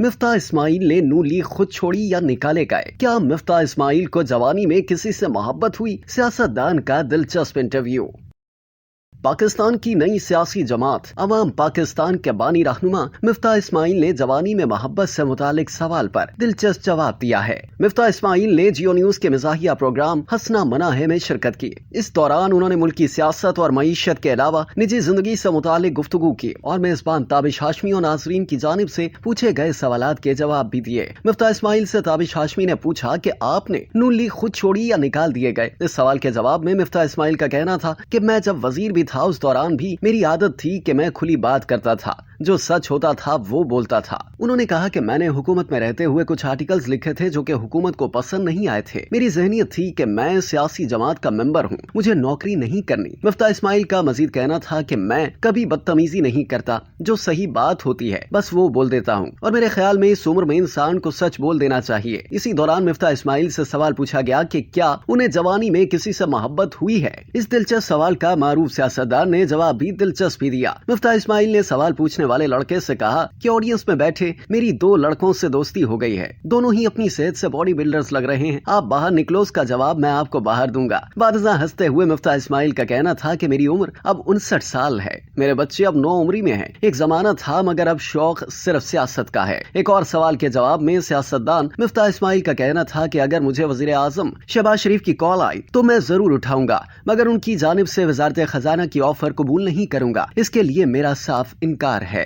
मिफ्ता इस्माइल ने नून लीग खुद छोड़ी या निकाले गए? क्या मिफ्ता इस्माइल को जवानी में किसी से मोहब्बत हुई? सियासतदान का दिलचस्प इंटरव्यू। पाकिस्तान की नई सियासी जमात अवाम पाकिस्तान के बानी रहनुमा मिफ्ता इस्माइल ने जवानी में मोहब्बत से मुतालिक सवाल पर दिलचस्प जवाब दिया है। मिफ्ता इस्माइल ने जियो न्यूज के मिजाहिया प्रोग्राम हंसना मना है में शिरकत की। इस दौरान उन्होंने मुल्की सियासत और मईशत के अलावा निजी जिंदगी से मुतालिक गुफ्तगू की और मेजबान ताबिश हाशमी और नाजरीन की जानिब से पूछे गए सवालात के जवाब भी दिए। मिफ्ता इस्माइल से ताबिश हाशमी ने पूछा कि आपने नून लीग खुद छोड़ी या निकाल दिए गए। इस सवाल के जवाब में मिफ्ता इस्माइल का कहना था कि मैं जब वजीर भी था उस दौरान भी मेरी आदत थी कि मैं खुली बात करता था, जो सच होता था वो बोलता था। उन्होंने कहा कि मैंने हुकूमत में रहते हुए कुछ आर्टिकल्स लिखे थे जो कि हुकूमत को पसंद नहीं आए थे। मेरी जहनियत थी कि मैं सियासी जमात का मेंबर हूँ, मुझे नौकरी नहीं करनी। मिफ्ता इस्माइल का मजीद कहना था कि मैं कभी बदतमीजी नहीं करता, जो सही बात होती है बस वो बोल देता हूँ और मेरे ख्याल में इस उम्र में इंसान को सच बोल देना चाहिए। इसी दौरान मिफ्ता इस्माइल से सवाल पूछा गया कि क्या उन्हें जवानी में किसी से मोहब्बत हुई है। इस दिलचस्प सवाल का मारूफ सियासतदान ने जवाब भी दिलचस्पी दिया। मिफ्ता इस्माइल ने सवाल पूछने वाले लड़के से कहा कि ऑडियंस में बैठे मेरी 2 लड़कों से दोस्ती हो गई है, दोनों ही अपनी सेहत से बॉडी बिल्डर्स लग रहे हैं, आप बाहर निकलो, उसका जवाब मैं आपको बाहर दूंगा। बादशाह हंसते हुए मिफ्ता इस्माइल का कहना था कि मेरी उम्र अब 59 साल है, मेरे बच्चे अब 9 उम्री में हैं। एक जमाना था मगर अब शौक सिर्फ सियासत का है। एक और सवाल के जवाब में सियासतदान मिफ्ता इस्माइल का कहना था कि अगर मुझे वजीर आजम शहबाज शरीफ की कॉल आई तो मैं जरूर उठाऊंगा, मगर उनकी जानिब से वजारत खजाना की ऑफर कबूल नहीं करूंगा, इसके लिए मेरा साफ इनकार है।